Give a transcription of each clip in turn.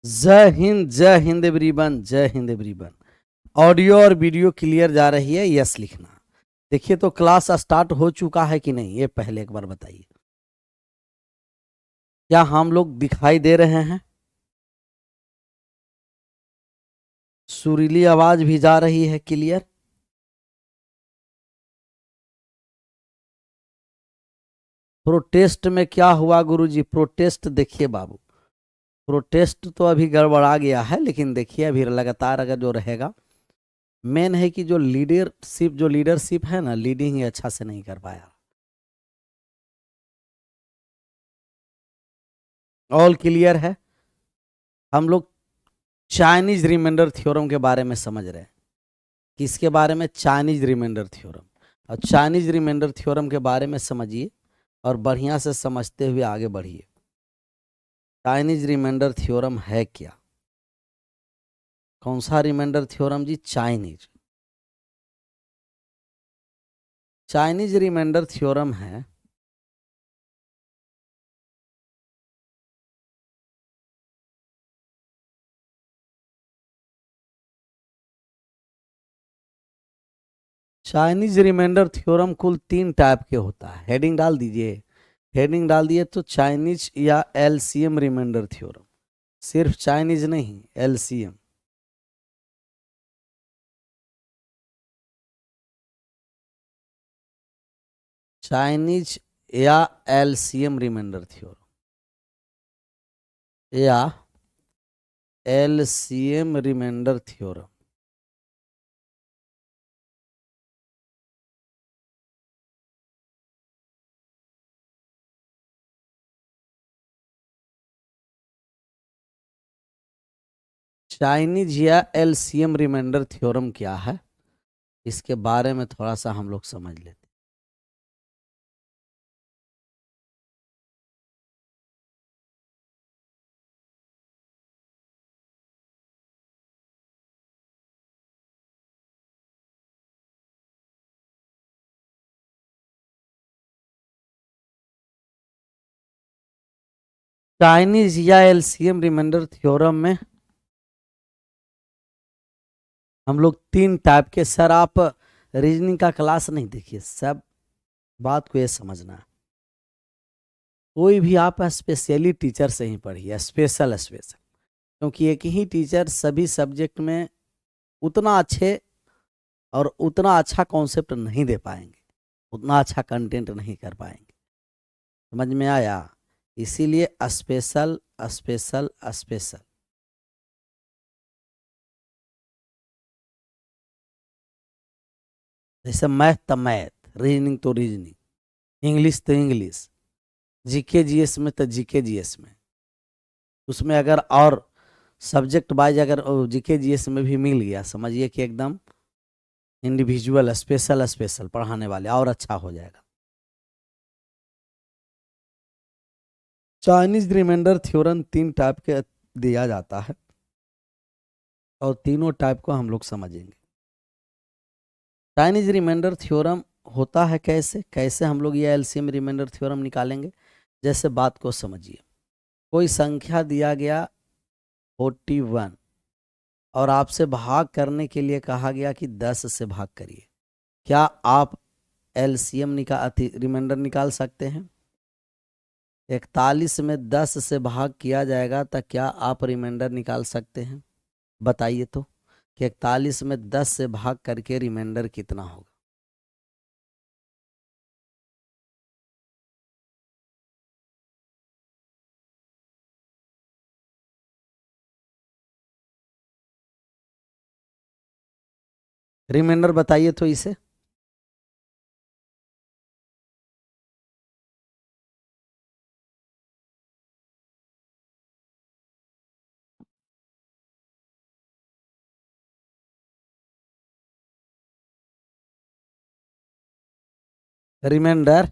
जय हिंद एवरीवन, जय Hind everyone. Audio और वीडियो क्लियर जा रही है? यस लिखना। देखिए तो क्लास स्टार्ट हो चुका है कि नहीं, ये पहले एक बार बताइए। क्या हम लोग दिखाई दे रहे हैं? सुरीली आवाज भी जा रही है क्लियर? प्रोटेस्ट में क्या हुआ गुरुजी? प्रोटेस्ट देखिए बाबू, प्रोटेस्ट तो अभी गड़बड़ा गया है, लेकिन देखिए अभी लगातार अगर जो रहेगा, मेन है कि जो लीडरशिप है ना, लीडिंग ही अच्छा से नहीं कर पाया। ऑल क्लियर है? हम लोग चाइनीज रिमाइंडर थ्योरम के बारे में समझ रहे हैं। किसके बारे में? Chinese remainder theorem. और चाइनीज रिमाइंडर थ्योरम के बारे में समझिए और बढ़िया से समझते हुए आगे बढ़िए। चाइनीज रिमाइंडर थ्योरम है क्या? कौन सा रिमाइंडर थ्योरम जी? चाइनीज। चाइनीज रिमाइंडर थ्योरम है चाइनीज रिमाइंडर थ्योरम कुल 3 टाइप के होता है। हेडिंग डाल दीजिए, हेडिंग डाल दिए तो चाइनीज या एलसीएम रिमाइंडर थ्योरम। सिर्फ चाइनीज नहीं, एलसीएम। चाइनीज या एलसीएम रिमाइंडर थ्योरम या एलसीएम रिमाइंडर थ्योरम। चाइनीज या एलसीएम रिमाइंडर थ्योरम क्या है, इसके बारे में थोड़ा सा हम लोग समझ लेते हैं। चाइनीज या एलसीएम रिमाइंडर थ्योरम में हम लोग 3 टाइप के, सर आप रीजनिंग का क्लास नहीं देखिए, सब बात को ये समझना है। कोई भी आप स्पेशली टीचर से ही पढ़िए, स्पेशल स्पेशल, क्योंकि एक ही टीचर सभी सब्जेक्ट में उतना अच्छे और उतना अच्छा कॉन्सेप्ट नहीं दे पाएंगे, उतना अच्छा कंटेंट नहीं कर पाएंगे। समझ में आया? इसीलिए स्पेशल स्पेशल स्पेशल। जैसे मैथ तो मैथ, रीजनिंग तो रीजनिंग, इंग्लिश तो इंग्लिश, जीके जीएस में तो जीके जीएस में, उसमें अगर और सब्जेक्ट वाइज अगर जीके जीएस में भी मिल गया, समझिए कि एकदम इंडिविजुअल स्पेशल स्पेशल पढ़ाने वाले और अच्छा हो जाएगा। चाइनीज रिमाइंडर थ्योरम 3 टाइप के दिया जाता है और तीनों टाइप को हम लोग समझेंगे। चाइनीज रिमाइंडर थ्योरम होता है कैसे, कैसे हम लोग ये एलसीएम रिमाइंडर थ्योरम निकालेंगे। जैसे बात को समझिए, कोई संख्या दिया गया 41 और आपसे भाग करने के लिए कहा गया कि 10 से भाग करिए। क्या आप एलसीएम रिमाइंडर निकाल सकते हैं? 41 में 10 से भाग किया जाएगा तो क्या आप रिमाइंडर निकाल सकते हैं? बताइए तो कि 41 में 10 से भाग करके रिमाइंडर कितना होगा। रिमाइंडर बताइए तो इसे। रिमाइंडर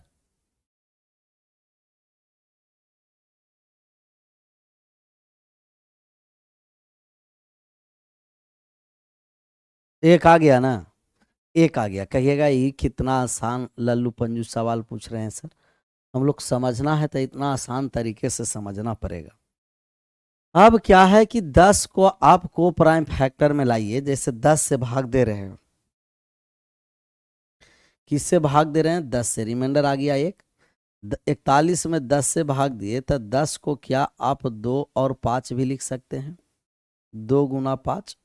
एक आ गया ना? एक आ गया। कहिएगा ये कितना आसान लल्लू पंजू सवाल पूछ रहे हैं सर। हम लोग समझना है तो इतना आसान तरीके से समझना पड़ेगा। अब क्या है कि 10 को आप को प्राइम फैक्टर में लाइए, जैसे 10 से भाग दे रहे हैं, किससे भाग दे रहे हैं, 10 से, रिमाइंडर आ गया एक। 41 में 10 से भाग दिए तो 10 को क्या आप 2 और 5 भी लिख सकते हैं, 2 गुना 5।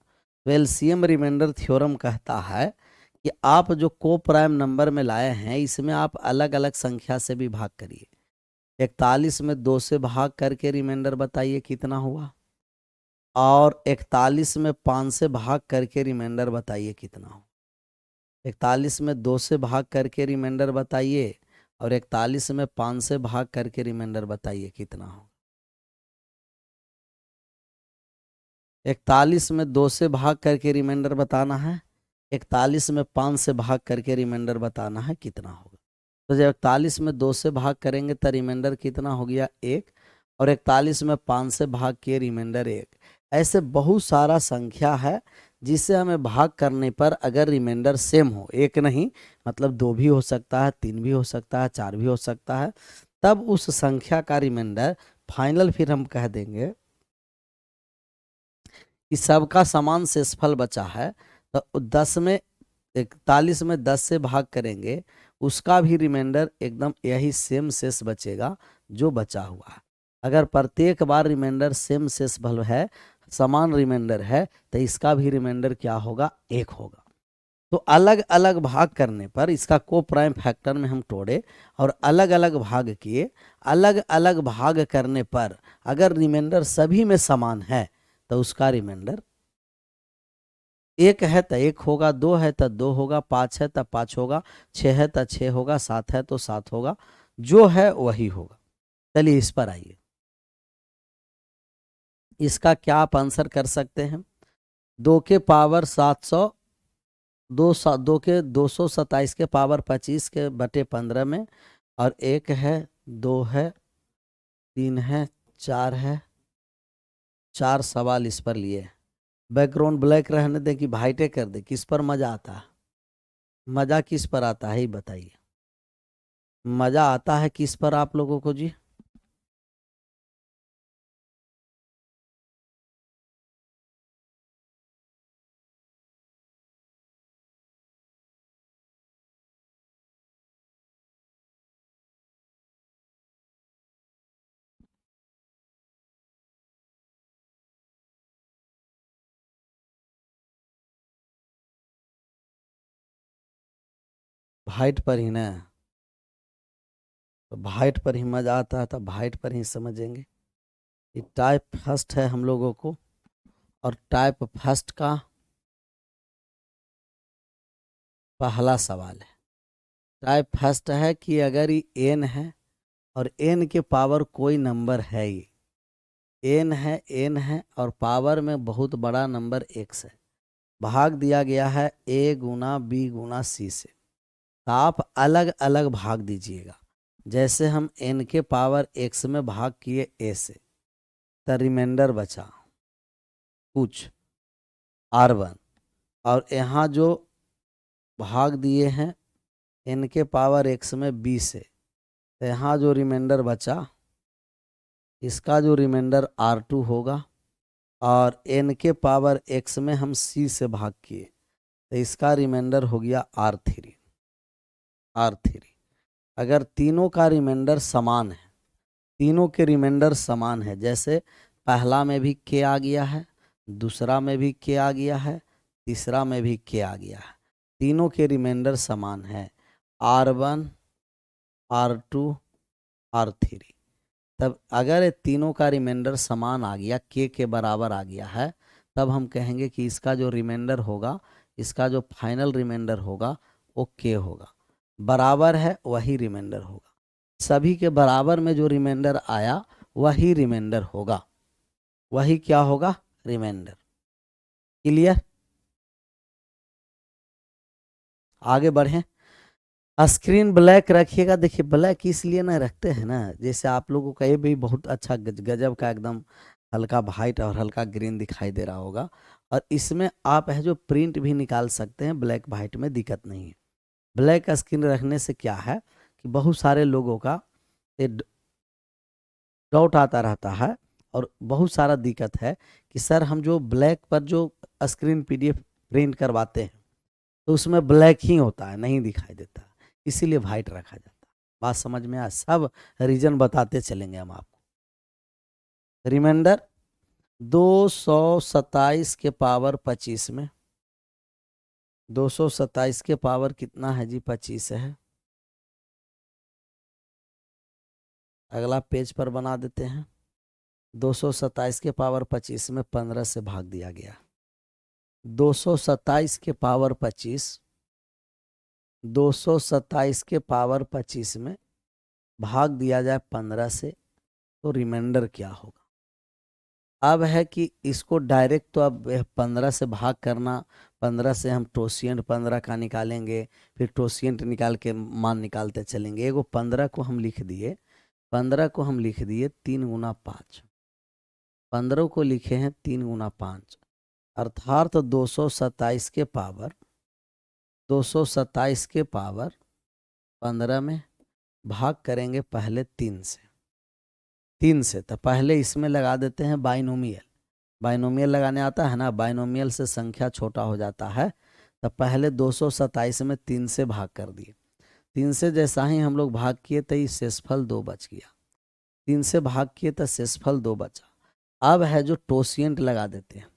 तो एलसीएम रिमाइंडर थ्योरम कहता है कि आप जो को प्राइम नंबर में लाए हैं इसमें आप अलग अलग संख्या से भी भाग करिए। 41 में 2 से भाग करके रिमाइंडर बताइए कितना हुआ, और 41 में 5 से भाग करके रिमाइंडर बताइए कितना हुआ। 41 में 2 से भाग करके रिमाइंडर बताइए, और 41 में 5 से भाग करके रिमाइंडर बताइए कितना हो। 41 में 2 से भाग करके रिमाइंडर बताना है, 41 में 5 से भाग करके रिमाइंडर बताना है कितना होगा। तो जब 41 में 2 से भाग करेंगे तो रिमाइंडर कितना हो गया 1, और 41 में 5 से भाग किए रिमाइंडर 1। ऐसे बहुत सारा संख्या है जिसे हमें भाग करने पर अगर रिमाइंडर सेम हो, एक नहीं मतलब 2 भी हो सकता है, 3 भी हो सकता है, 4 भी हो सकता है, तब उस संख्या का रिमाइंडर फाइनल फिर हम कह देंगे कि सबका समान शेषफल बचा है। तो 10 में 41 में 10 से भाग करेंगे, उसका भी रिमाइंडर एकदम यही सेम शेष बचेगा जो बचा हुआ है। अगर प्रत्येक बार रिमाइंडर सेम शेषफल है, समान रिमाइंडर है, तो इसका भी रिमाइंडर क्या होगा, 1 होगा। तो अलग अलग भाग करने पर इसका को प्राइम फैक्टर में हम तोड़े और अलग अलग भाग किए, अलग अलग भाग करने पर अगर रिमाइंडर सभी में समान है तो उसका रिमाइंडर 1 है तो 1 होगा, 2 है तो 2 होगा, 5 है तो 5 होगा, 6 है तो 6 होगा, 7 है तो 7 होगा, जो है वही होगा। चलिए इस पर आइए, इसका क्या आप आंसर कर सकते हैं। 2 के पावर 700, 2 के 227 के पावर 25 के बटे 15 में, और 1 है, 2 है, 3 है, 4 है, 4 सवाल इस पर लिए। बैकग्राउंड ब्लैक रहने दे कि वाइटे कर दे, किस पर मजा आता है, मजा किस पर आता है, ही बताइए। मजा आता है किस पर आप लोगों को जी। वाइट पर ही ना, तो वाइट पर ही मजा आता है, तो वाइट पर ही समझेंगे। ये टाइप फर्स्ट है हम लोगों को, और टाइप फर्स्ट का पहला सवाल है। टाइप फर्स्ट है कि अगर ये एन है और एन के पावर कोई नंबर है, ये एन है, एन है और पावर में बहुत बड़ा नंबर एक्स है, भाग दिया गया है ए गुना बी गुना सी से, तो आप अलग अलग भाग दीजिएगा। जैसे हम एन के पावर एक्स में भाग किए ए से, तो रिमाइंडर बचा कुछ R1, और यहाँ जो भाग दिए हैं एन के पावर एक्स में बी से, तो यहाँ जो रिमाइंडर बचा इसका जो रिमाइंडर R2 होगा, और एन के पावर एक्स में हम सी से भाग किए तो इसका रिमाइंडर हो गया R3। अगर तीनों का रिमाइंडर समान है, तीनों के रिमाइंडर समान है, जैसे पहला में भी के आ गया है, दूसरा में भी के आ गया है, तीसरा में भी के आ गया है, तीनों के रिमाइंडर समान है R1, R2, R3, तब अगर ये तीनों का रिमाइंडर समान आ गया, के बराबर आ गया है, तब हम कहेंगे कि इसका जो रिमाइंडर होगा, इसका जो फाइनल रिमाइंडर होगा वो के होगा। बराबर है वही रिमाइंडर होगा, सभी के बराबर में जो रिमाइंडर आया वही रिमाइंडर होगा, वही क्या होगा, रिमाइंडर। क्लियर, आगे बढ़ें। स्क्रीन ब्लैक रखिएगा, देखिए ब्लैक इसलिए ना रखते हैं ना, जैसे आप लोगों का ये भी बहुत अच्छा गजब का एकदम हल्का वाइट और हल्का ग्रीन दिखाई दे रहा होगा, और इसमें आप है जो प्रिंट भी निकाल सकते हैं, ब्लैक वाइट में दिक्कत नहीं है। ब्लैक स्क्रीन रखने से क्या है कि बहुत सारे लोगों का ये डाउट आता रहता है, और बहुत सारा दिक्कत है कि सर हम जो ब्लैक पर जो स्क्रीन पीडीएफ प्रिंट करवाते हैं तो उसमें ब्लैक ही होता है, नहीं दिखाई देता, इसीलिए वाइट रखा जाता है। बात समझ में आया? सब रीजन बताते चलेंगे हम आपको। रिमाइंडर 227 के पावर 25 में 227 के पावर कितना है जी? 25 है। अगला पेज पर बना देते हैं। 227 के पावर 25 में 15 से भाग दिया गया। 227 के पावर 25 227 के पावर 25 में भाग दिया जाए 15 से, तो रिमाइंडर क्या होगा? अब है कि इसको डायरेक्ट तो अब 15 से भाग करना, 15 से हम टोसिएंट 15 का निकालेंगे, फिर टोसिएंट निकाल के मान निकालते चलेंगे। एगो 15 को हम लिख दिए, 15 को हम लिख दिए 3 गुना 5, 15 को लिखे हैं 3 गुना 5, अर्थात 227 के पावर 227 के पावर 15 में भाग करेंगे पहले 3 से। 3 से तो पहले इसमें लगा देते हैं बाइनोमियल। बाइनोमियल लगाने आता है ना, बाइनोमियल से संख्या छोटा हो जाता है। तो पहले 227 में 3 से भाग कर दिए। 3 से जैसा ही हम लोग भाग किए तो ये शेषफल 2 बच गया। 3 से भाग किए तो शेषफल 2 बचा। अब है जो टोसिएंट लगा देते हैं।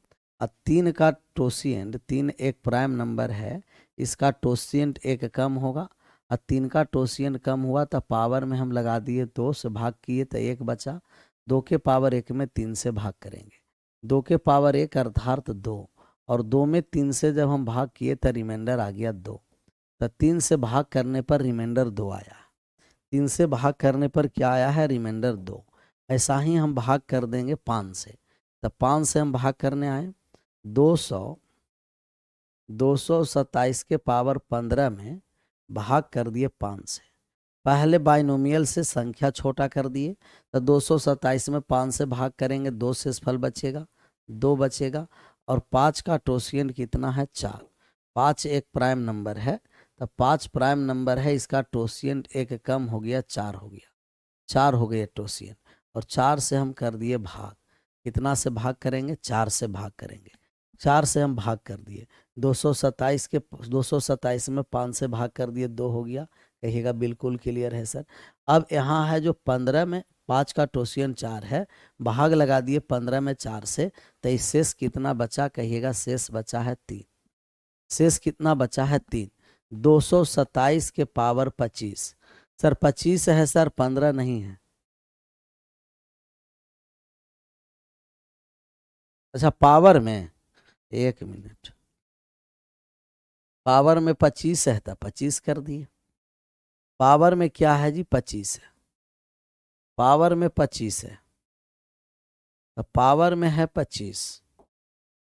अब 3 का टोसिएंट, 3 एक प्राइम नंबर है, इसका टोसिएंट 1 कम होगा, और 3 का टोसिएंट कम हुआ तो पावर में हम लगा दिए 2 से भाग किए तो 1 बचा। 2 के पावर 1 में 3 से भाग करेंगे, 2 के पावर 1 अर्थात 2, और 2 में 3 से जब हम भाग किए तो रिमाइंडर आ गया 2। तो 3 से भाग करने पर रिमाइंडर 2 आया। 3 से भाग करने पर क्या आया है? रिमाइंडर 2। ऐसा ही हम भाग कर देंगे 5 से। तो 5 से हम भाग करने आए 227 के पावर 15 में भाग कर दिए 5 से। पहले बाइनोमियल से संख्या छोटा कर दिए, तो 227 में 5 से भाग करेंगे, 2 शेषफल बचेगा, 2 बचेगा, और 5 का टोसिएंट कितना है? 4। 5 एक प्राइम नंबर है, तो 5 प्राइम नंबर है, इसका टोसिएंट 1 कम हो गया, 4 हो गया, 4 हो गए टोसिएंट, और 4 से हम कर दिए भाग। कितना से भाग करेंगे? 4 से भाग करेंगे। 4 से हम भाग कर दिए। 227 में 5 से भाग कर दिए, 2 हो गया। कहिएगा बिल्कुल क्लियर है सर। अब यहाँ है जो 15 में 5 का टोसिएंट 4 है, भाग लगा दिए 15 में 4 से, तो इस शेष कितना बचा? कहिएगा शेष बचा है 3। शेष कितना बचा है? 3। 227 के पावर 25, सर 25 है सर, 15 नहीं है। अच्छा पावर में, 1 मिनट, पावर में 25 है तो 25 कर दिए। पावर में क्या है जी? 25 है। पावर में 25 है, तो पावर में है 25,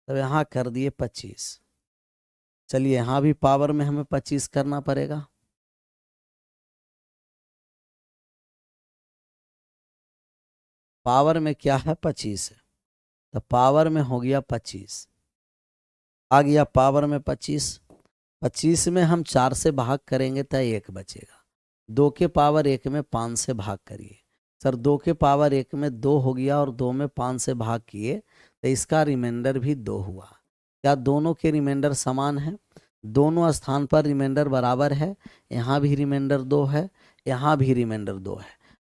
तो यहाँ कर दिए 25। चलिए यहाँ भी पावर में हमें 25 करना पड़ेगा। पावर में क्या है? 25 है, तो पावर में हो गया 25, आ गया पावर में 25। 25 में हम 4 से भाग करेंगे तो 1 बचेगा। 2 के पावर 1 में 5 से भाग करिए, सर 2 के पावर 1 में 2 हो गया, और 2 में 5 से भाग किए तो इसका रिमाइंडर भी 2 हुआ। क्या दोनों के रिमाइंडर समान है? दोनों स्थान पर रिमाइंडर बराबर है। यहाँ भी रिमाइंडर 2 है, यहाँ भी रिमाइंडर 2 है।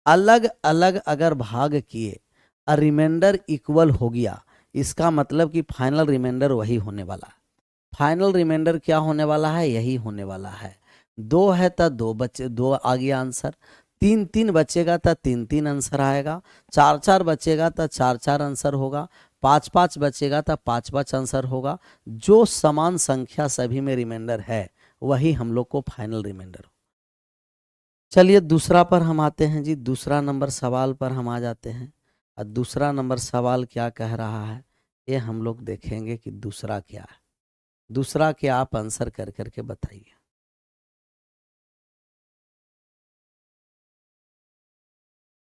अलग अलग अगर भाग किए और रिमाइंडर इक्वल हो गया, इसका मतलब कि फाइनल रिमाइंडर वही होने वाला है। फाइनल रिमाइंडर क्या होने वाला है? यही होने वाला है। 2 है तो 2 बचे, 2 आ गया आंसर। 3 3 बचेगा तो 3 3 आंसर आएगा। 4 4 बचेगा तो 4 4 आंसर होगा। 5 5 बचेगा तो 5 5 आंसर होगा। जो समान संख्या सभी में रिमाइंडर है वही हम लोग को फाइनल रिमाइंडर हो। चलिए दूसरा पर हम आते हैं जी। दूसरा नंबर सवाल पर हम आ जाते हैं, और दूसरा नंबर सवाल क्या कह रहा है ये हम लोग देखेंगे कि दूसरा क्या है। दूसरा के आप आंसर कर करके बताइए।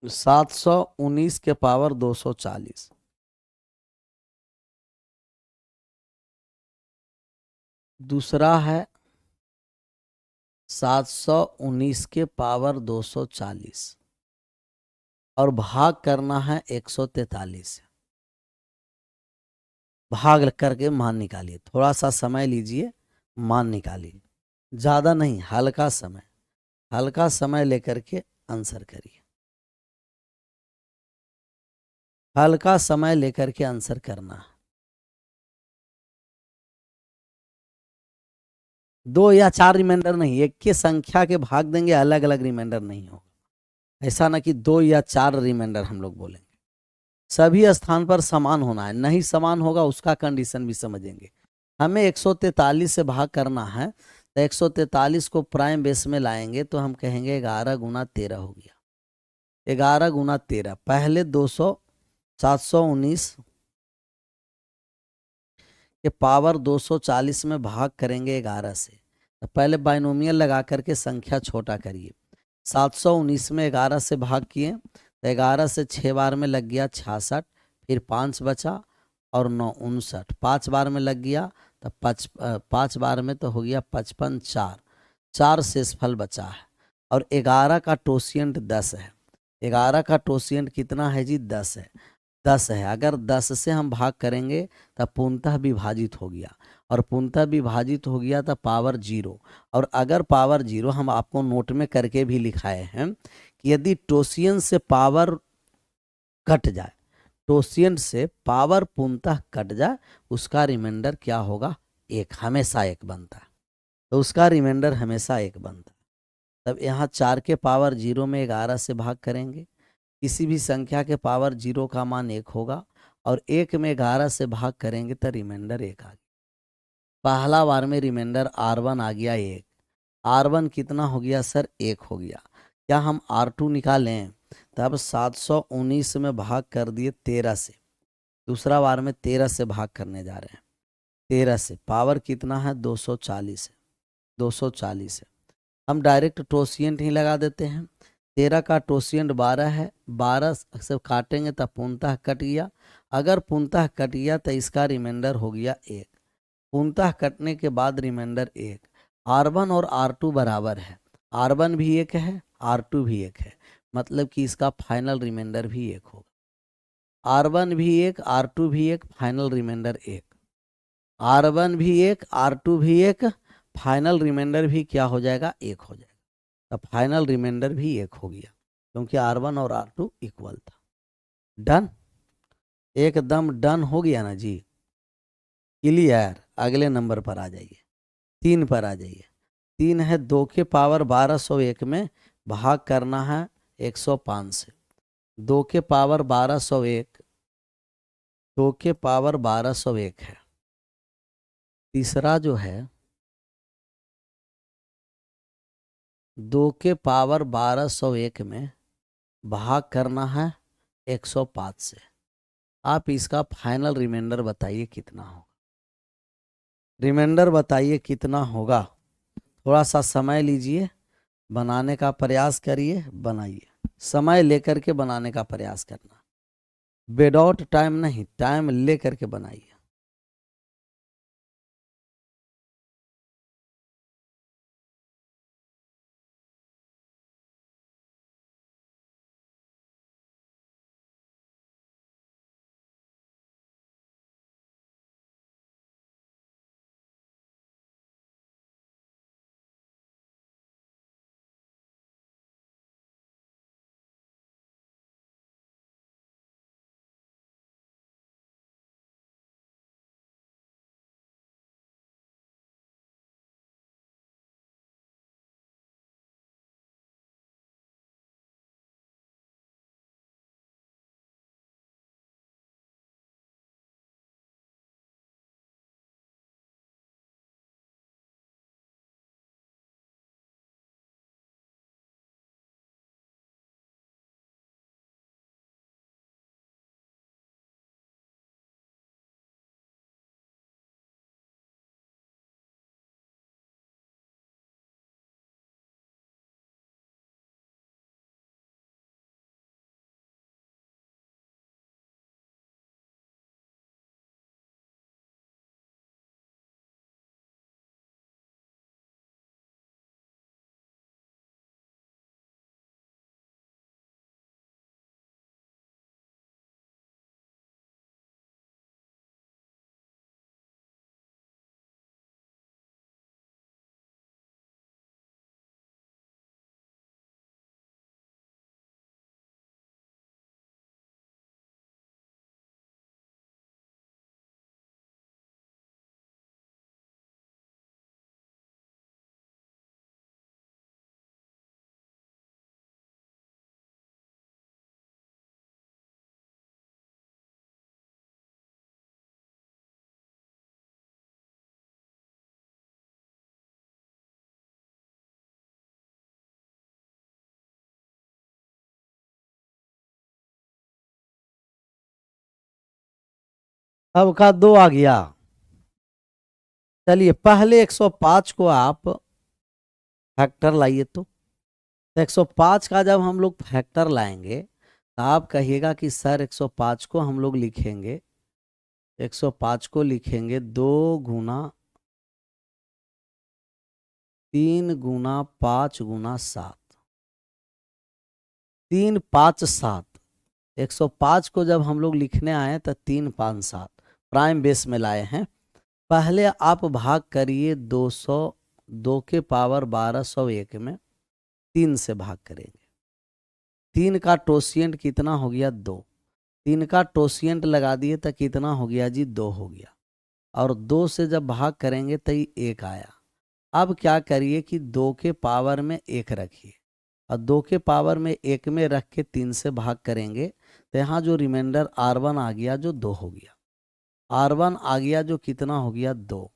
तो 719 के पावर 240, दूसरा है 719 के पावर 240, और भाग करना है 143 से। भाग करके मान निकालिए, थोड़ा सा समय लीजिए, मान निकालिए, ज़्यादा नहीं, हल्का समय लेकर के आंसर करिए, हल्का समय लेकर के आंसर करना है। 2 या 4 रिमाइंडर नहीं, एक की संख्या के भाग देंगे, अलग अलग रिमाइंडर नहीं होगा। ऐसा ना कि 2 या 4 रिमाइंडर हम लोग बोलेंगे, सभी स्थान पर समान होना है, नहीं समान होगा उसका कंडीशन भी समझेंगे। हमें 143 से भाग करना है, तो 143 को प्राइम बेस में लाएंगे तो हम कहेंगे 11 गुना 13 हो गया। 11 गुना 13, पहले 719 के पावर 240 में भाग करेंगे 11 से। तो पहले बाइनोमियल लगा करके संख्या छोटा करिए। 719 में 11 से भाग किए तो 11 से 6 बार में लग गया 66, फिर 5 बचा और 9 59, 5 बार में लग गया तो 5 बार में तो हो गया 55, 4 शेषफल बचा है। और 11 का टोसिएंट 10 है। 11 का टोसिएंट कितना है जी? 10 है। 10 है, अगर 10 से हम भाग करेंगे तब पूर्णतः विभाजित हो गया, और पूर्णतः विभाजित हो गया तो पावर 0। और अगर पावर 0 हम आपको नोट में करके भी लिखाए हैं कि यदि टोसिएंट से पावर कट जाए, टोसिएंट से पावर पूर्णतः कट जाए, उसका रिमाइंडर क्या होगा? 1, हमेशा 1 बनता है। तो उसका रिमाइंडर हमेशा 1 बनता है। तब यहाँ 4 के पावर 0 में 11 से भाग करेंगे, किसी भी संख्या के पावर 0 का मान 1 होगा, और 1 में 11 से भाग करेंगे तो रिमाइंडर 1 आ गया। पहला बार में रिमाइंडर R1 आ गया 1। R1 कितना हो गया सर? 1 हो गया। क्या हम R2 निकालें? तब 719 में भाग कर दिए 13 से, दूसरा बार में 13 से भाग करने जा रहे हैं। 13 से पावर कितना है? 240 है। 240 है, हम डायरेक्ट टोसिएंट ही लगा देते हैं। 13 का टोसिएंट 12 है, 12 से काटेंगे तब पूर्णतः कट गया। अगर पूर्णतः कट गया तो इसका रिमाइंडर हो गया 1। पूर्णतः कटने के बाद रिमाइंडर 1। R1 और R2 बराबर है, R1 भी 1 है, R2 भी 1 है, मतलब कि इसका फाइनल रिमाइंडर भी 1 होगा। R1 भी 1, R2 भी 1, फाइनल रिमाइंडर 1। R1 भी 1, R2 भी 1, फाइनल रिमाइंडर भी क्या हो जाएगा? 1 हो जाएगा। तब फाइनल रिमाइंडर भी 1 हो गया, क्योंकि R1 और R2 इक्वल था। डन, एकदम डन हो गया ना जी? क्लियर? अगले नंबर पर आ जाइए, 3 पर आ जाइए। 3 है, 2 के पावर 1201 में भाग करना है 105 से। 2 के पावर 1201, 2 के पावर 1201 है। तीसरा जो है 2 के पावर 1201 में भाग करना है 105 से। आप इसका फाइनल रिमाइंडर बताइए कितना होगा? रिमाइंडर बताइए कितना होगा? थोड़ा सा समय लीजिए, बनाने का प्रयास करिए, बनाइए, समय लेकर के बनाने का प्रयास करना, विदाउट टाइम नहीं, टाइम लेकर के बनाइए। अब का 2 आ गया। चलिए पहले 105 को आप फैक्टर लाइए। तो 105 का जब हम लोग फैक्टर लाएंगे तो आप कहिएगा कि सर 105 को हम लोग लिखेंगे, 105 को लिखेंगे 2 गुना 3 गुना 5 गुना 7, 3 5 7। 105 को जब हम लोग लिखने आए तो 3 5 7 प्राइम बेस में लाए हैं। पहले आप भाग करिए 200, 2 के पावर 1201 में 3 से भाग करेंगे। 3 का टोसिएंट कितना हो गया? 2। 3 का टोसिएंट लगा दिए तो कितना हो गया जी? 2 हो गया। और 2 से जब भाग करेंगे तो ये 1 आया। अब क्या करिए कि 2 के पावर में 1 रखिए और 2 के पावर में 1 में रख के 3 से भाग करेंगे तो यहाँ जो रिमाइंडर R1 आ गया जो 2 हो गया। R1 आ गया जो कितना हो गया? 2।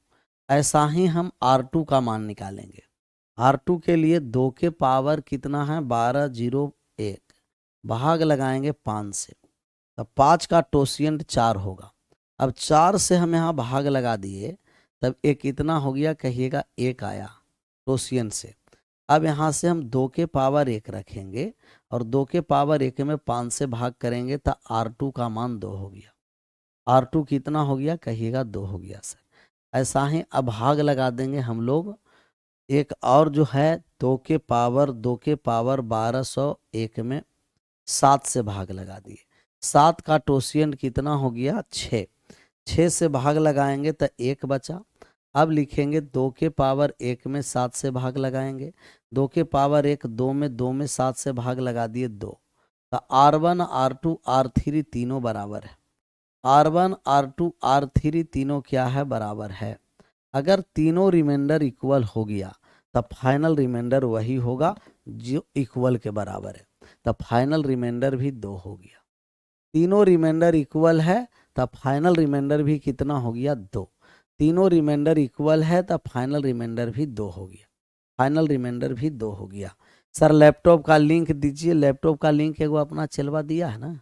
ऐसा ही हम R2 का मान निकालेंगे। R2 के लिए 2 के पावर कितना है? 1201, भाग लगाएंगे 5 से, तब 5 का टोसिएंट 4 होगा। अब 4 से हम यहाँ भाग लगा दिए तब एक कितना हो गया? कहिएगा 1 आया टोसिएंट से। अब यहाँ से हम 2 के पावर 1 रखेंगे और 2 के पावर 1 में 5 से भाग करेंगे तो R2 का मान 2 हो गया। R2 कितना हो गया? कहिएगा 2 हो गया सर। ऐसा ही अब भाग लगा देंगे हम लोग एक और जो है 2 के पावर 1201 में 7 से भाग लगा दिए। 7 का टोसिएंट कितना हो गया? 6। 6 से भाग लगाएंगे तो 1 बचा। अब लिखेंगे 2 के पावर 1 में 7 से भाग लगाएंगे। 2 के पावर 1 2 में 7 से भाग लगा दिए 2। तो R1 R2 R3 तीनों बराबर है। R1 R2 R3 तीनों क्या है? बराबर है। अगर तीनों रिमाइंडर इक्वल हो गया तब फाइनल रिमाइंडर वही होगा जो इक्वल के बराबर है। तब फाइनल रिमाइंडर भी 2 हो गया। तीनों रिमाइंडर इक्वल है तब फाइनल रिमाइंडर भी कितना हो गया? 2। तीनों रिमाइंडर इक्वल है तब फाइनल रिमाइंडर भी 2 हो गया। फाइनल रिमाइंडर भी 2 हो गया। सर लैपटॉप का लिंक दीजिए। लैपटॉप का लिंक एगो अपना चलवा दिया है ना?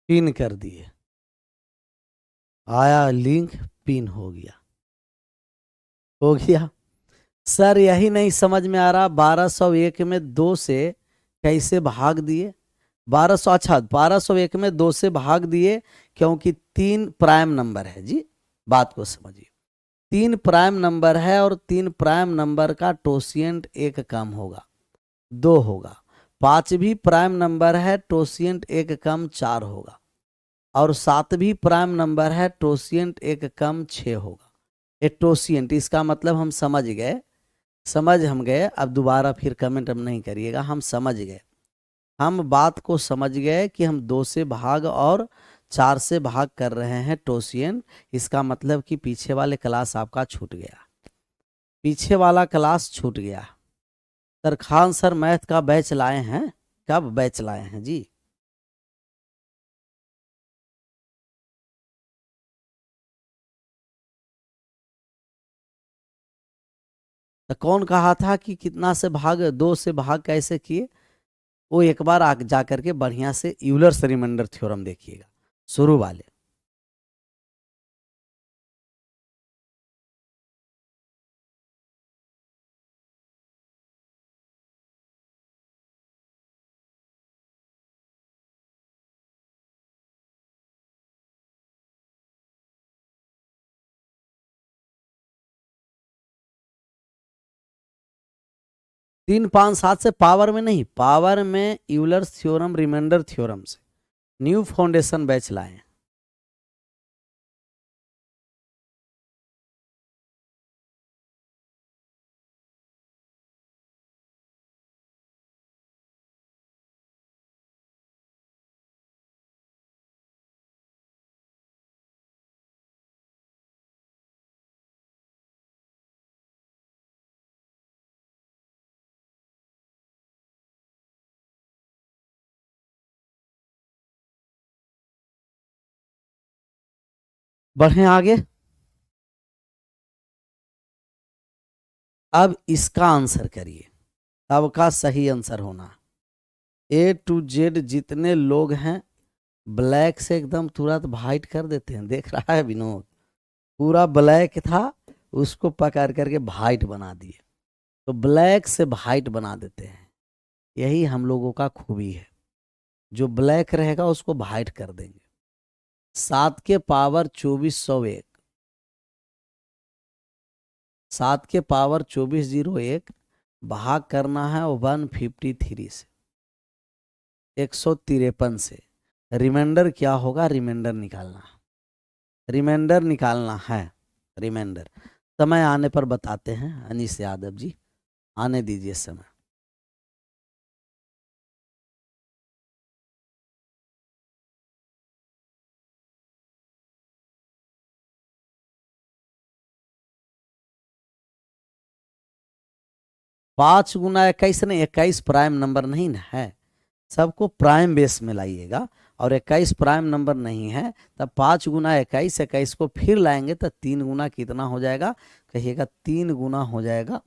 पिन कर दिए। आया लिंक, पिन हो गया। हो गया। सर यही नहीं समझ में आ रहा 1201 में 2 से कैसे भाग दिए? 1200, अच्छा 1201 में 2 से भाग दिए क्योंकि 3 प्राइम नंबर है जी। बात को समझिए, 3 प्राइम नंबर है और 3 प्राइम नंबर का टोसिएंट 1 कम होगा, 2 होगा। 5 भी प्राइम नंबर है, टोसिएंट 1 कम 4 होगा। और 7 भी प्राइम नंबर है, टोसिएंट 1 कम 6 होगा। ये टोसिएंट, इसका मतलब हम समझ गए, समझ हम गए। अब दोबारा फिर कमेंट हम नहीं करिएगा, हम समझ गए। हम बात को समझ गए कि हम 2 से भाग और 4 से भाग कर रहे हैं टोसिएंट। इसका मतलब कि पीछे वाले क्लास आपका छूट गया, पीछे वाला क्लास छूट गया। सर खान सर मैथ का बैच लाए हैं? कब बैच लाए हैं जी? तो कौन कहा था कि कितना से भाग, 2 से भाग कैसे किए? वो एक बार जा करके बढ़िया से यूलर्स रिमाइंडर थ्योरम देखिएगा, शुरू वाले। तीन पाँच सात से पावर में नहीं, पावर में यूलर्स थ्योरम रिमाइंडर थ्योरम से न्यू फाउंडेशन बैच लाए हैं। बढ़े आगे। अब इसका आंसर करिए, अब का सही आंसर होना A to Z जितने लोग हैं ब्लैक से एकदम तुरंत वाइट कर देते हैं, देख रहा है विनोद, पूरा ब्लैक था उसको पकड़ करके वाइट बना दिए, तो ब्लैक से वाइट बना देते हैं। यही हम लोगों का खूबी है, जो ब्लैक रहेगा उसको वाइट कर देंगे। 7 के पावर 2401, 7 के पावर 2401 भाग करना है 153 से, 153 से। रिमाइंडर क्या होगा, रिमाइंडर निकालना, रिमाइंडर निकालना है, रिमाइंडर। समय आने पर बताते हैं अनीस यादव जी, आने दीजिए समय। पांच गुना 21 नहीं, 21 प्राइम नंबर नहीं ना है, सबको प्राइम बेस में लाइएगा, और 21 प्राइम नंबर नहीं है तब 5 गुना 21, 21 को फिर लाएंगे तो 3 गुना कितना हो जाएगा, कहिएगा 3 गुना हो जाएगा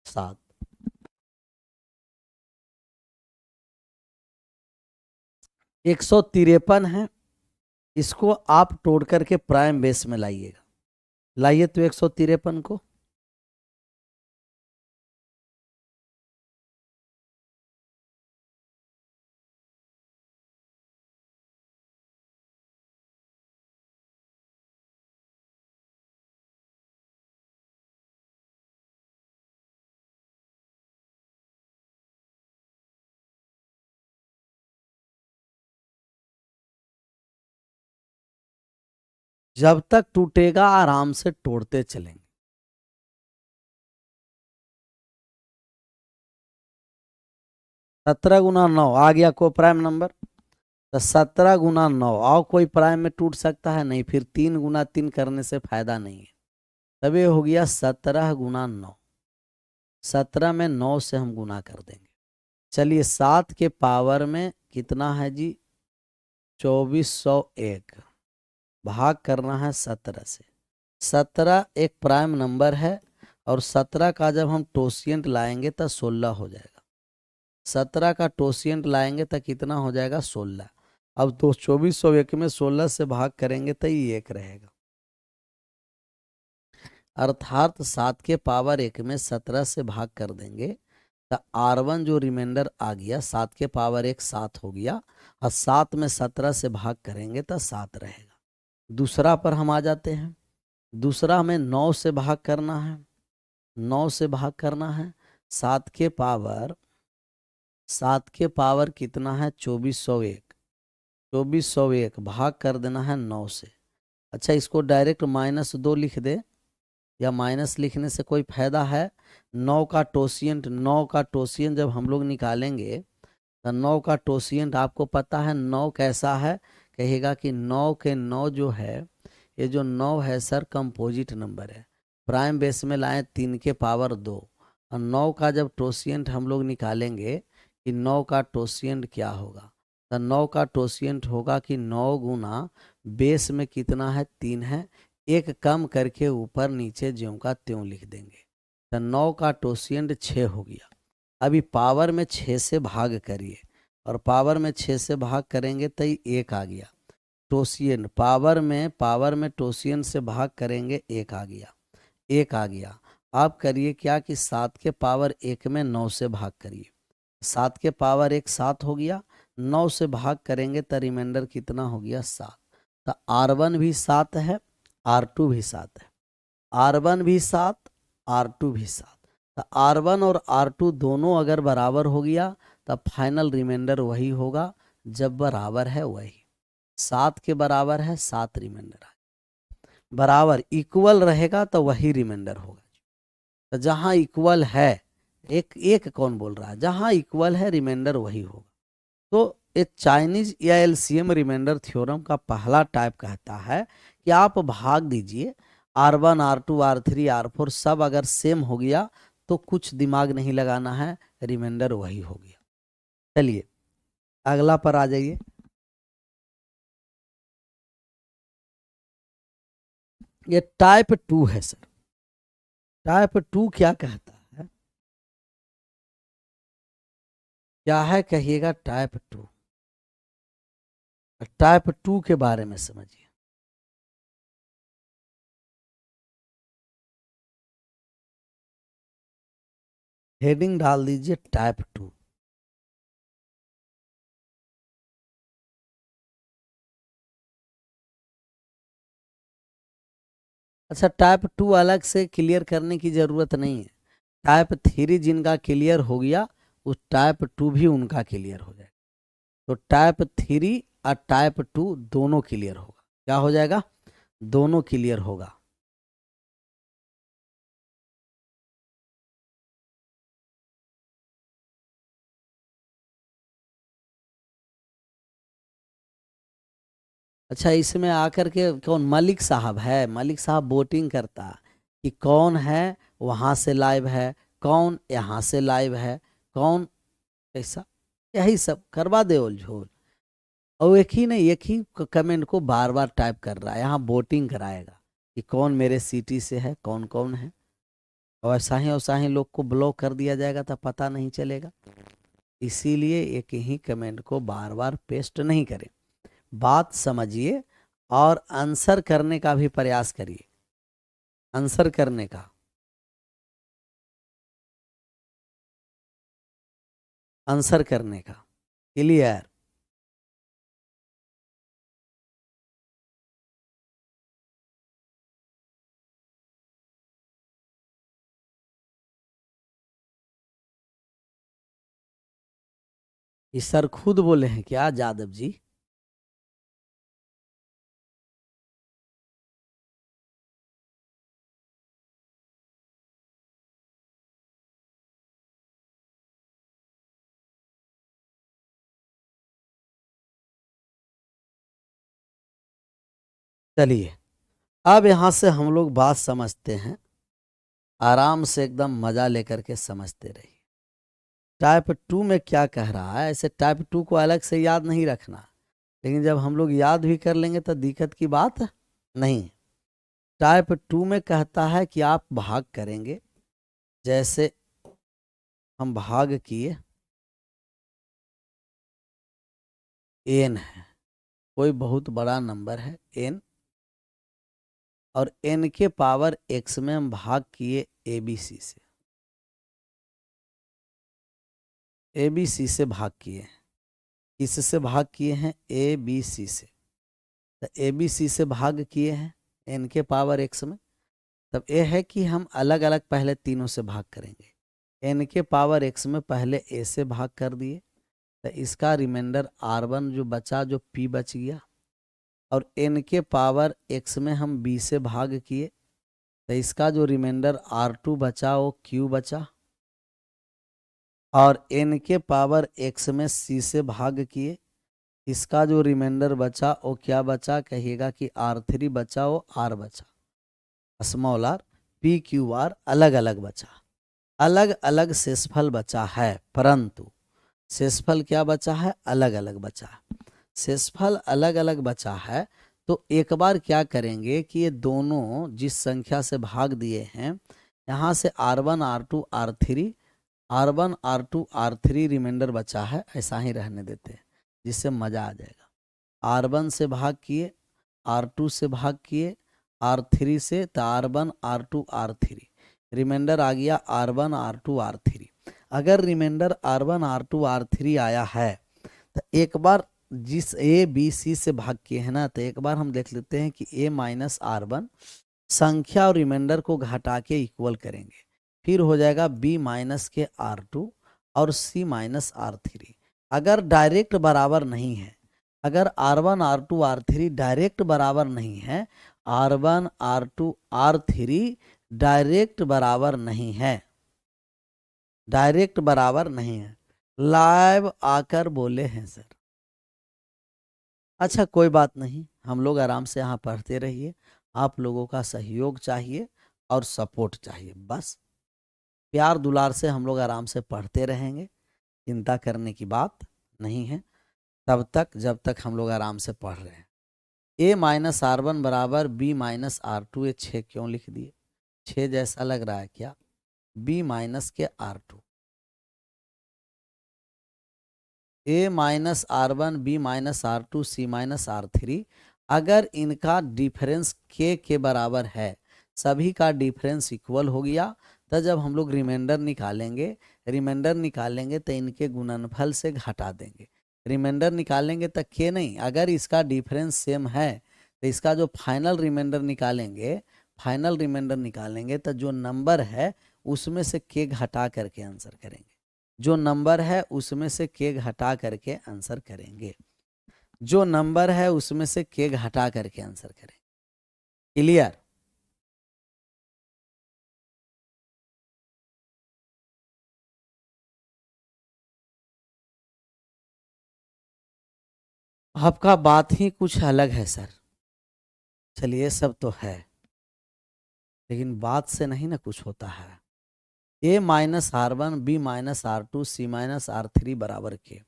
7। 153 है, इसको आप तोड़ करके प्राइम बेस में लाइएगा, लाइए तो 153 को। जब तक टूटेगा आराम से तोड़ते चलेंगे। 17 गुना 9 आ गया को प्राइम नंबर, तो 17 गुना 9 और कोई प्राइम में टूट सकता है नहीं, फिर 3 गुना 3 करने से फायदा नहीं है, तब ये हो गया 17 गुना 9। 17 में 9 से हम गुना कर देंगे। चलिए 7 के पावर में कितना है जी, 2401 भाग करना है 17 से। 17 एक प्राइम नंबर है, और 17 का जब हम टोसियंट लाएंगे तो 16 हो जाएगा। 17 का टोसियंट लाएंगे तो कितना हो जाएगा, 16। अब तो 2401 में 16 से भाग करेंगे तो ये 1 रहेगा, अर्थात 7 के पावर 1 में 17 से भाग कर देंगे तो R1 जो रिमाइंडर आ गया, 7 के पावर 1 7 हो गया, और 7 में 17 से भाग करेंगे तो 7 रहेगा। दूसरा पर हम आ जाते हैं, दूसरा हमें 9 से भाग करना है, 9 से भाग करना है। 7 के पावर कितना है, 2401, 2401 भाग कर देना है 9 से। अच्छा इसको डायरेक्ट -2 लिख दे, या माइनस लिखने से कोई फायदा है। 9 का टोसियंट, 9 का टोसियंट जब हम लोग निकालेंगे तो 9 का टोसियंट आपको पता है 9 कैसा है, कहेगा कि 9 के 9 जो है, ये जो 9 है सर कंपोजिट नंबर है, प्राइम बेस में लाए 3 के पावर 2, और 9 का जब टोसियंट हम लोग निकालेंगे कि 9 का टोसियंट क्या होगा, तो 9 का टोसियंट होगा कि 9 गुना बेस में कितना है, 3 है, एक कम करके ऊपर नीचे ज्यों का त्यों लिख देंगे, तो 9 का टोसियंट 6 हो गया। अभी पावर में 6 से भाग करिए, और पावर में 6 से भाग करेंगे तो ये 1 आ गया। टोसियन पावर में टोसियन से भाग करेंगे 1 आ गया, 1 आ गया। आप करिए क्या कि 7 के पावर 1 में 9 से भाग करिए, 7 के पावर 1 7 हो गया, 9 से भाग करेंगे तो रिमाइंडर कितना हो गया, 7। तो R1 भी 7 है, R2 भी 7 है, R1 भी 7, R2 भी 7। तो R1 और R2 दोनों अगर बराबर हो गया तब फाइनल रिमाइंडर वही होगा, जब बराबर है वही, 7 के बराबर है 7 रिमाइंडर, बराबर इक्वल रहेगा तो वही रिमाइंडर होगा। तो जहां इक्वल है, एक एक कौन बोल रहा है, जहां इक्वल है रिमाइंडर वही होगा। तो एक चाइनीज या एलसीएम रिमाइंडर थ्योरम का पहला टाइप कहता है कि आप भाग दीजिए, R1 R2 R3 R4 सब अगर सेम हो गया तो कुछ दिमाग नहीं लगाना है, रिमाइंडर वही हो गया। चलिए अगला पर आ जाइए। ये टाइप 2 है सर। टाइप 2 क्या कहता है, क्या है कहिएगा टाइप 2। टाइप 2 के बारे में समझिए। हेडिंग डाल दीजिए टाइप 2। अच्छा, टाइप 2 अलग से क्लियर करने की जरूरत नहीं है। टाइप 3 जिनका क्लियर हो गया, उस टाइप 2 भी उनका क्लियर हो जाएगा। तो टाइप 3 और टाइप 2 दोनों क्लियर होगा। क्या हो जाएगा, दोनों क्लियर होगा। अच्छा, इसमें आकर के कौन मलिक साहब है, मलिक साहब वोटिंग करता है कि कौन है वहां से लाइव है, कौन यहाँ से लाइव है, कौन कैसा, यही सब करवा दे झोल। और एक ही नहीं, एक ही कमेंट को बार बार टाइप कर रहा है, यहाँ वोटिंग कराएगा कि कौन मेरे सिटी से है, कौन कौन है। और वैसा ही लोग को ब्लॉक कर दिया जाएगा तो पता नहीं चलेगा। इसीलिए एक ही कमेंट को बार बार पेस्ट नहीं करें, बात समझिए और आंसर करने का भी प्रयास करिए, आंसर करने का। आंसर करने का क्लियर। ये सर खुद बोले हैं क्या यादव जी? चलिए, अब यहां से हम लोग बात समझते हैं, आराम से एकदम मजा लेकर के समझते रहिए। टाइप 2 में क्या कह रहा है, ऐसे टाइप 2 को अलग से याद नहीं रखना, लेकिन जब हम लोग याद भी कर लेंगे तो दिक्कत की बात नहीं। टाइप 2 में कहता है कि आप भाग करेंगे, जैसे हम भाग किए, एन है, कोई बहुत बड़ा नंबर है एन, और एन के पावर एक्स में हम भाग किए एबीसी से, एबीसी से भाग किए हैं। किससे भाग किए हैं, एबीसी से। तो एबीसी से भाग किए हैं एन के पावर एक्स में, तब ये है कि हम अलग अलग पहले तीनों से भाग करेंगे। एन के पावर एक्स में पहले ए से भाग कर दिए, तो इसका रिमाइंडर R1 जो बचा, जो P बच गया, और एन के पावर एक्स में हम बी से भाग किए, तो इसका जो रिमाइंडर R2 बचा वो Q बचा, और एन के पावर एक्स में सी से भाग किए, इसका जो रिमाइंडर बचा वो क्या बचा, कहिएगा कि R3 बचा, वो R बचा, स्मॉल r, PQR अलग अलग बचा, अलग अलग शेषफल बचा है, परंतु शेषफल क्या बचा है, अलग अलग बचा है। शेषफल अलग अलग बचा है, तो एक बार क्या करेंगे कि ये दोनों जिस संख्या से भाग दिए हैं, यहाँ से R1 R2 R3, R1 R2 R3 reminder बचा है, ऐसा ही रहने देते हैं जिससे मज़ा आ जाएगा। R1 से भाग किए, R2 से भाग किए, R3 से, तो R1 R2 R3 रिमाइंडर आ गया, R1 R2 R3। अगर रिमाइंडर R1 R2 R3 आया है, तो एक बार जिस ए बी सी से भाग किए हैं ना, तो एक बार हम देख लेते हैं कि A माइनस R1 संख्या और रिमाइंडर को घटा के इक्वल करेंगे, फिर हो जाएगा B माइनस के R2 और C माइनस R3। अगर डायरेक्ट बराबर नहीं है, अगर R1 R2 R3 डायरेक्ट बराबर नहीं है, R1 R2 R3 डायरेक्ट बराबर नहीं है, डायरेक्ट बराबर नहीं है, लाइव आकर बोले हैं सर। अच्छा, कोई बात नहीं, हम लोग आराम से यहाँ पढ़ते रहिए, आप लोगों का सहयोग चाहिए और सपोर्ट चाहिए, बस प्यार दुलार से हम लोग आराम से पढ़ते रहेंगे, चिंता करने की बात नहीं है, तब तक जब तक हम लोग आराम से पढ़ रहे हैं। A माइनस R1 बराबर B माइनस R2। ये 6 क्यों लिख दिए? 6 जैसा लग रहा है क्या? B माइनस के R2, A minus R1, B minus R2, C minus R3। अगर इनका डिफरेंस K के बराबर है, सभी का डिफरेंस इक्वल हो गया, तो जब हम लोग रिमाइंडर निकालेंगे तो इनके गुणनफल से घटा देंगे। रिमाइंडर निकालेंगे तो K नहीं, अगर इसका डिफरेंस सेम है तो इसका जो फाइनल रिमाइंडर निकालेंगे तो जो नंबर है उसमें से K घटा करके आंसर करेंगे। जो नंबर है उसमें से K घटा करके आंसर करेंगे। जो नंबर है उसमें से K घटा करके आंसर करेंगे। क्लियर? आपका बात ही कुछ अलग है सर। चलिए सब तो है, लेकिन बात से नहीं ना कुछ होता है। A minus R1, B minus R2, C minus R3 बराबर के।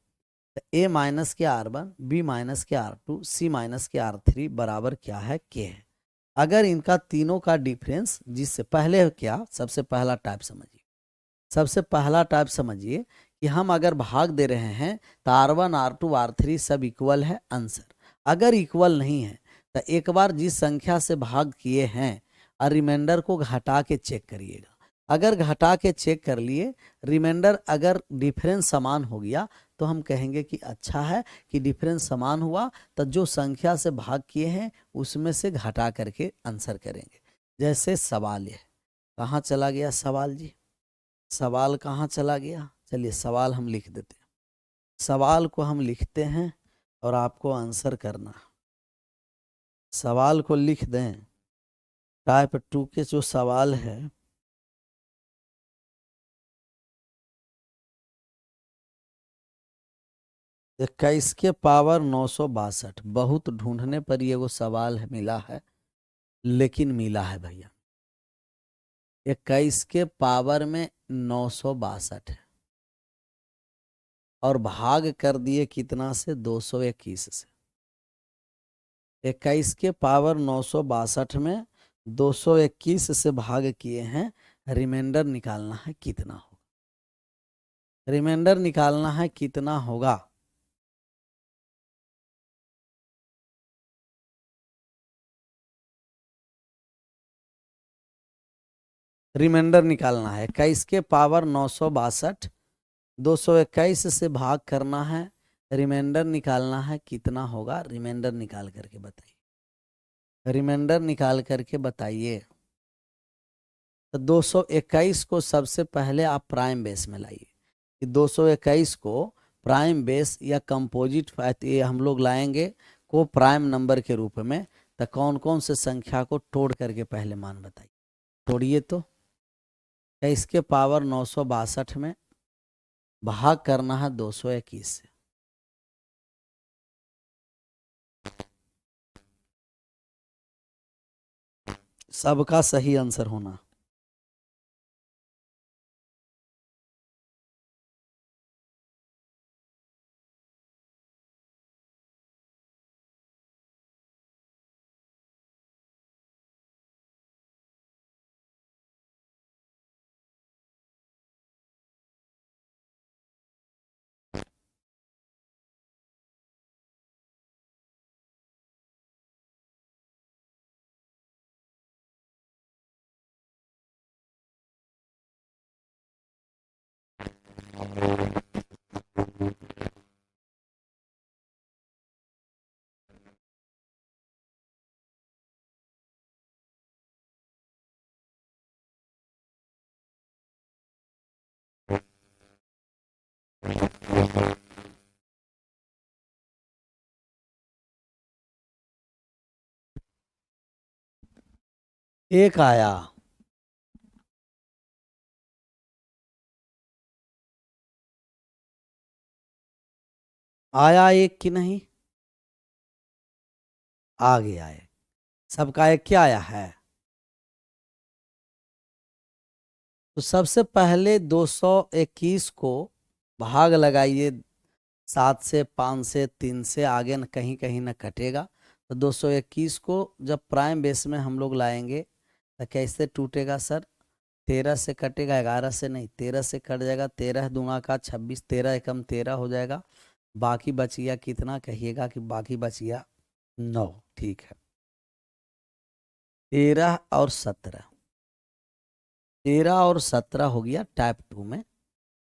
A माइनस के R1, B माइनस के R2, C माइनस के R3 बराबर क्या है? K है। अगर इनका तीनों का डिफरेंस, जिससे पहले क्या, सबसे पहला टाइप समझिए कि हम अगर भाग दे रहे हैं तो R1, R2, R3 सब इक्वल है आंसर। अगर इक्वल नहीं है तो एक बार जिस संख्या से भाग किए हैं और रिमाइंडर को घटा के चेक करिएगा। अगर घटा के चेक कर लिए, रिमाइंडर अगर डिफरेंस समान हो गया तो हम कहेंगे कि अच्छा है कि डिफरेंस समान हुआ, तो जो संख्या से भाग किए हैं उसमें से घटा करके आंसर करेंगे। जैसे सवाल है, कहाँ चला गया सवाल जी? सवाल कहाँ चला गया? चलिए सवाल हम लिख देते हैं। सवाल को हम लिखते हैं और आपको आंसर करना। सवाल को लिख दें। टाइप 2 के जो सवाल है, इक्कीस के पावर 962। बहुत ढूंढने पर ये वो सवाल है, मिला है, लेकिन मिला है भैया। 21 के पावर में 962 है और भाग कर दिए कितना से? 221 से। 21 के पावर 962 में 221 से भाग किए हैं। रिमाइंडर निकालना है कितना होगा? रिमाइंडर निकालना है कितना होगा? रिमाइंडर निकालना है 21 के पावर 962, 221 से भाग करना है, रिमाइंडर निकालना है कितना होगा? रिमाइंडर निकाल करके बताइए। रिमाइंडर निकाल करके बताइए। तो 221 को सबसे पहले आप प्राइम बेस में लाइए। कि 221 को प्राइम बेस या कंपोजिट ये हम लोग लाएंगे को प्राइम नंबर के रूप में। तो कौन कौन से संख्या को तोड़ करके पहले मान बताइए। तोड़िए तो। 21 के पावर 962 में भाग करना है 221 से। सबका सही आंसर होना। एक आया। आया एक कि नहीं? आगे आए। सबका एक क्या आया है? तो सबसे पहले 221 को भाग लगाइए 7 से, 5 से, 3 से, आगे न कहीं कहीं न कटेगा। तो 221 को जब प्राइम बेस में हम लोग लाएंगे तो कैसे टूटेगा सर? 13 से कटेगा, 11 से नहीं, 13 से कट जाएगा, 13 दूना का 26, 13 एकम 13 हो जाएगा। बाकी बचिया कितना? कहिएगा कि बाकी बचिया 9। ठीक है, 13 और 17, 13 और 17 हो गया टाइप 2 में।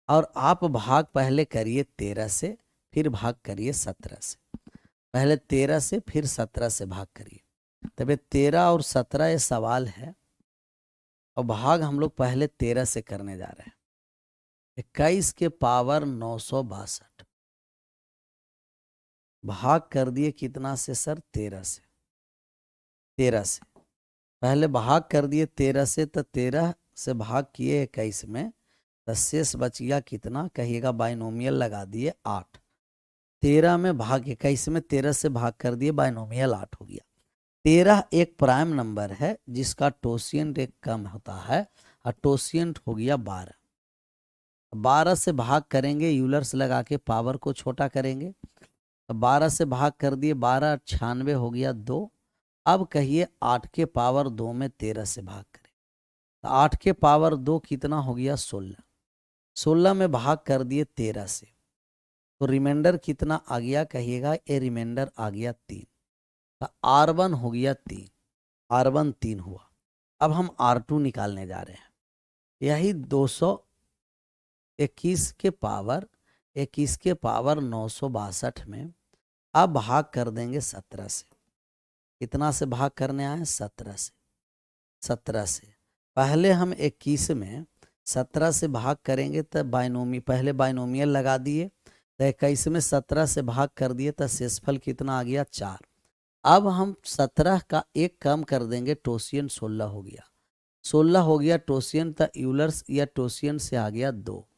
और आप भाग पहले करिए 13 से, फिर भाग करिए 17 से। पहले 13 से फिर 17 से भाग करिए। तब 13 और 17 ये सवाल है, और भाग हम लोग पहले 13 से करने जा रहे हैं। 21 के पावर 962 भाग कर दिए कितना से सर? 13 से। 13 से पहले भाग कर दिए 13 से, तो 13 से भाग किए 21 में, तो शेष बच गया कितना? कहिएगा बाइनोमियल लगा दिए 8। 13 में भाग 21 में 13 से भाग कर दिए, बाइनोमियल 8 हो गया। 13 एक प्राइम नंबर है जिसका टोसिएंट एक कम होता है, और टोसिएंट हो गया 12। 12 से भाग करेंगे, यूलर्स लगा के पावर को छोटा करेंगे। 12 से भाग कर दिए, 12 98 हो गया 2। अब कहिए 8 के पावर 2 में 13 से भाग करें, तो 8 के पावर 2 कितना हो गया? 16। 16 में भाग कर दिए 13 से, तो रिमाइंडर कितना आ गया? कहिएगा ये रिमाइंडर आ गया 3। तो R1 हो गया 3, R1 3 हुआ। अब हम R2 निकालने जा रहे हैं। यही 221 के पावर 962 में अब भाग कर देंगे 17 से। कितना से भाग करने आए? 17 से। 17 से पहले हम 21 में 17 से भाग करेंगे तो पहले बाइनोमियल लगा दिए, तो 21 में 17 से भाग कर दिए, तो शेषफल कितना आ गया? 4। अब हम 17 का एक कम कर देंगे, टोसिएंट 16 हो गया। 16 हो गया टोसिएंट, तो यूलर्स या टोसिएंट से आ गया 2।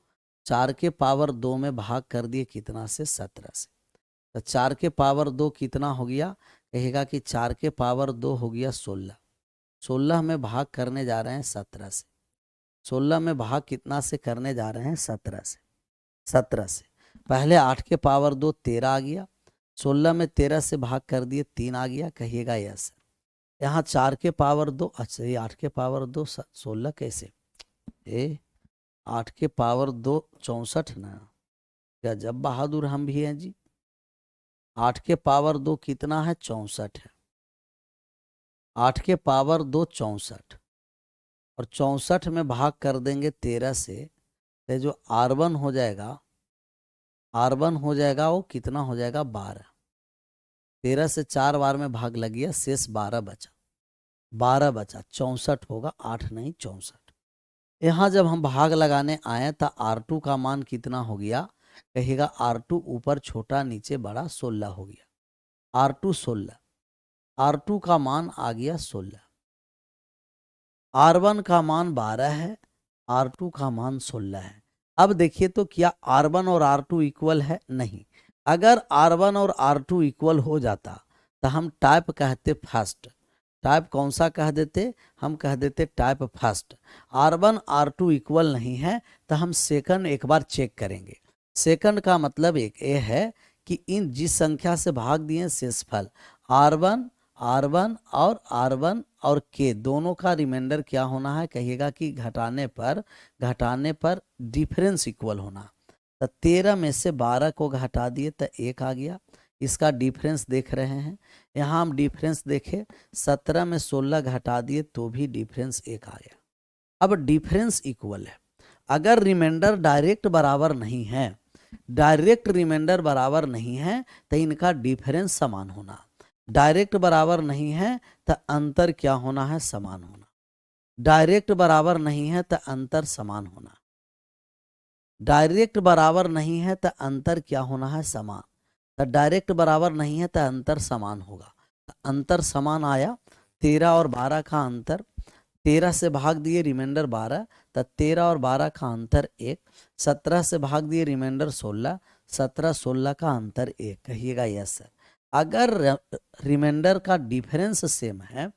4 के पावर 2 में भाग कर दिए कितना से? 17 से। तो 4 के पावर 2 कितना हो गया? कहेगा कि 4 के पावर 2 हो गया 16। 16 में भाग करने जा रहे हैं 17 से। 16 में भाग कितना से करने जा रहे हैं? 17 से। 17 से पहले 8 के पावर 2 13 आ गया। 16 में 13 से भाग कर दिए, 3 आ गया। कहिएगा यस। यहाँ 4 के पावर 2, अच्छा ये 8 के पावर 2 16 कैसे? 8 के पावर 2 64 ना। क्या जब बहादुर हम भी हैं जी। 8 के पावर 2 कितना है? 64 है। 8 के पावर 2 64, और 64 में भाग कर देंगे 13 से, तो जो R1 हो जाएगा, R1 हो जाएगा वो कितना हो जाएगा? 12। 13 से 4 बार में भाग लग गया, शेष 12 बचा। 12 बचा, 64 होगा, 8 नहीं 64। यहाँ जब हम भाग लगाने आए तो R2 का मान कितना हो गया? कहेगा R2 ऊपर छोटा नीचे बड़ा 16 हो गया। R2 16, R2 का मान आ गया 16। R1 का मान 12 है, R2 का मान 16 है। अब देखिए तो क्या R1 और R2 इक्वल है? नहीं। अगर R1 और R2 इक्वल हो जाता तो हम टाइप कहते फर्स्ट। टाइप कौन सा कह देते? हम कह देते type first. R1 R2 equal नहीं है तो हम सेकंड एक बार चेक करेंगे। सेकंड का मतलब एक ये है कि इन जिस संख्या से भाग दिए शेषफल R1 R1 और के दोनों का रिमाइंडर क्या होना है? कहिएगा कि घटाने पर डिफरेंस इक्वल होना। तो 13 में से 12 को घटा दिए तो 1 आ गया। इसका डिफरेंस देख रहे हैं, यहाँ हम डिफरेंस देखें, 17 में 16 घटा दिए तो भी डिफरेंस 1 आ गया। अब डिफरेंस इक्वल है। अगर रिमाइंडर डायरेक्ट बराबर नहीं है, डायरेक्ट रिमाइंडर बराबर नहीं है तो इनका डिफरेंस समान होना। डायरेक्ट बराबर नहीं है तो अंतर क्या होना है? समान होना। डायरेक्ट बराबर नहीं है तो अंतर समान होना। डायरेक्ट बराबर नहीं है तो अंतर क्या होना है? समान। तो डायरेक्ट बराबर नहीं है तो अंतर समान होगा। तो अंतर समान आया। 13 और 12 का अंतर, 13 से भाग दिए रिमाइंडर 12, तो 13 और 12 का अंतर 1। 17 से भाग दिए रिमाइंडर 16, 17 16 का अंतर 1। कहिएगा यस सर। अगर रिमाइंडर का डिफरेंस सेम है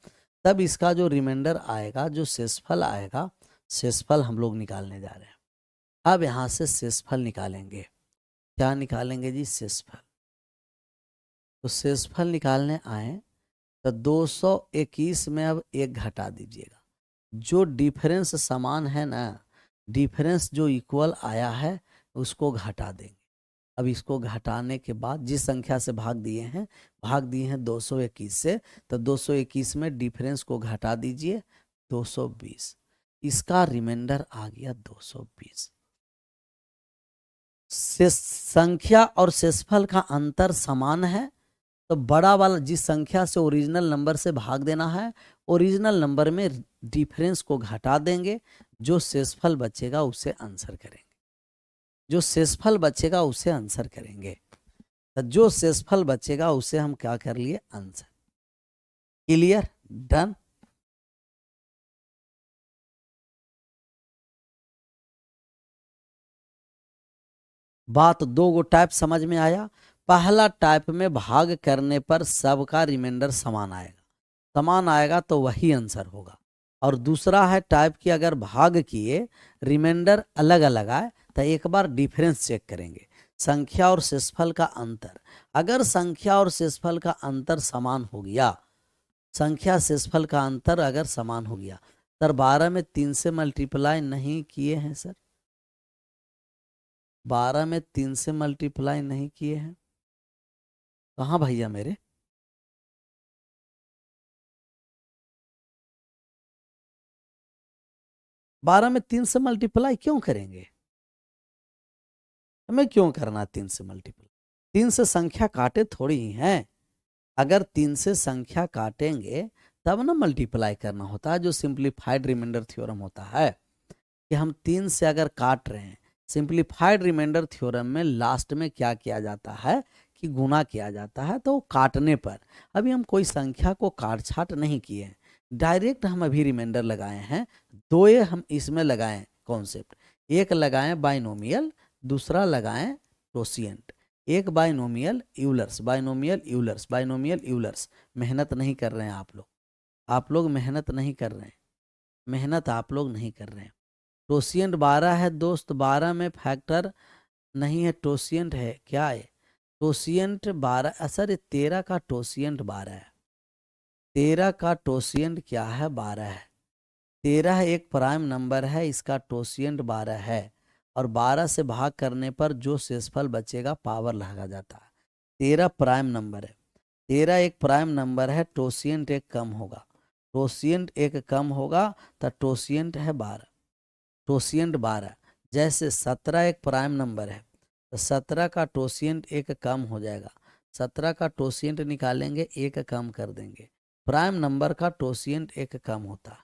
तब इसका जो रिमाइंडर आएगा, जो शेषफल आएगा, शेषफल हम लोग निकालने जा रहे हैं। अब यहाँ से शेषफल निकालेंगे। क्या निकालेंगे जी? शेषफल। तो शेषफल निकालने आए तो 221 में अब एक घटा दीजिएगा। जो डिफरेंस समान है ना, डिफरेंस जो इक्वल आया है उसको घटा देंगे। अब इसको घटाने के बाद जिस संख्या से भाग दिए हैं 221 से, तो 221 में डिफरेंस को घटा दीजिए 220। इसका रिमाइंडर आ गया 220। संख्या और शेषफल का अंतर समान है, तो बड़ा वाला जिस संख्या से ओरिजिनल नंबर से भाग देना है, ओरिजिनल नंबर में डिफरेंस को घटा देंगे। जो शेषफल बचेगा उसे आंसर करेंगे। जो शेषफल बचेगा उसे आंसर करेंगे। तो जो शेषफल बचेगा उसे हम क्या कर लिए, आंसर। Clear, done. बात दो गो टाइप समझ में आया। पहला टाइप में भाग करने पर सबका रिमाइंडर समान आएगा, समान आएगा तो वही आंसर होगा। और दूसरा है टाइप की अगर भाग किए रिमाइंडर अलग अलग आए तो एक बार डिफरेंस चेक करेंगे, संख्या और शेषफल का अंतर। अगर संख्या और शेषफल का अंतर समान हो गया, संख्या शेषफल का अंतर अगर समान हो गया, सर 12 में 3 से मल्टीप्लाई नहीं किए हैं सर, 12 में 3 से मल्टीप्लाई नहीं किए हैं। कहाँ भैया मेरे, बारह में 3 से मल्टीप्लाई क्यों करेंगे, हमें क्यों करना 3 से मल्टीप्लाई? 3 से संख्या काटे थोड़ी ही हैं। अगर 3 से संख्या काटेंगे तब ना मल्टीप्लाई करना होता है, जो सिंप्लीफाइड रिमाइंडर थ्योरम होता है कि हम 3 से अगर काट रहे हैं, सिंप्लीफाइड रिमाइंडर थ्योरम में लास्ट में क्या किया जाता है कि गुना किया जाता है, तो काटने पर अभी हम कोई संख्या को काट छाट नहीं किए हैं, डायरेक्ट हम अभी रिमाइंडर लगाए हैं। दो हम इसमें लगाएं कॉन्सेप्ट, एक लगाएं बाइनोमियल, दूसरा लगाएं टोसिएंट। एक binomial Euler's, binomial Euler's, binomial Euler's. मेहनत नहीं कर रहे हैं आप लोग मेहनत नहीं कर रहे हैं, मेहनत आप लोग नहीं कर रहे हैं। टोसिएंट 12 है दोस्त, 12 में फैक्टर नहीं है, टोसिएंट है, क्या है टोसिएंट 12, सर 13 का टोसिएंट 12 है, 13 का टोसिएंट क्या है 12 है। 13 एक प्राइम नंबर है, इसका टोसिएंट 12 है, और 12 से भाग करने पर जो शेषफल बचेगा पावर लगा जाता है। 13 प्राइम नंबर है, 13 एक प्राइम नंबर है, टोसिएंट एक कम होगा, टोसिएंट एक कम होगा तो टोसिएंट है 12, टोसिएंट 12। जैसे 17 एक प्राइम नंबर है तो 17 का टोसिएंट एक कम हो जाएगा, 17 का टोसिएंट निकालेंगे एक कम कर देंगे। प्राइम नंबर का टोसिएंट एक कम होता है,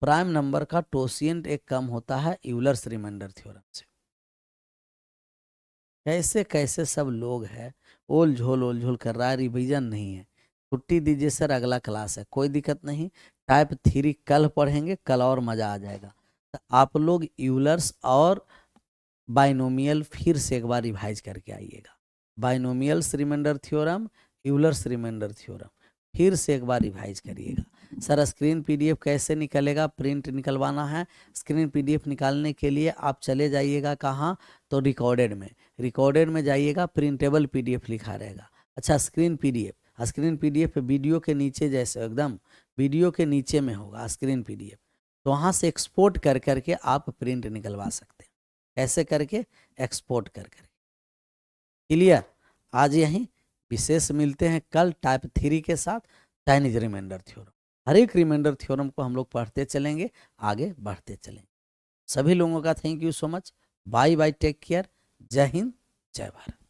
प्राइम नंबर का टोसिएंट एक कम होता है यूलर्स रिमाइंडर थ्योरम से। कैसे कैसे सब लोग हैं, ओल झोल कर रहा है, रिवीजन नहीं है। छुट्टी दीजिए सर, अगला क्लास है, कोई दिक्कत नहीं। टाइप 3 कल पढ़ेंगे, कल और मज़ा आ जाएगा। तो आप लोग यूलर्स और बाइनोमियल फिर से एक बार रिवाइज करके आइएगा। Binomials remainder theorem, Euler's remainder theorem फिर से एक बार रिवाइज करिएगा। सर स्क्रीन पीडीएफ कैसे निकलेगा, प्रिंट निकलवाना है। स्क्रीन पीडीएफ निकालने के लिए आप चले जाइएगा कहाँ, तो रिकॉर्डेड में जाइएगा, प्रिंटेबल पीडीएफ लिखा रहेगा। अच्छा स्क्रीन पीडीएफ वीडियो के नीचे, जैसे एकदम वीडियो के नीचे में होगा स्क्रीन पीडीएफ, तो वहाँ से एक्सपोर्ट कर करके आप प्रिंट निकलवा सकते हैं। कैसे करके, एक्सपोर्ट कर करके। क्लियर, आज यहीं विशेष मिलते हैं कल टाइप 3 के साथ, चाइनीज रिमाइंडर थ्योरम। हर एक रिमाइंडर थ्योरम को हम लोग पढ़ते चलेंगे, आगे बढ़ते चलेंगे। सभी लोगों का thank you so much, bye bye, take care, जय हिंद, जय भारत।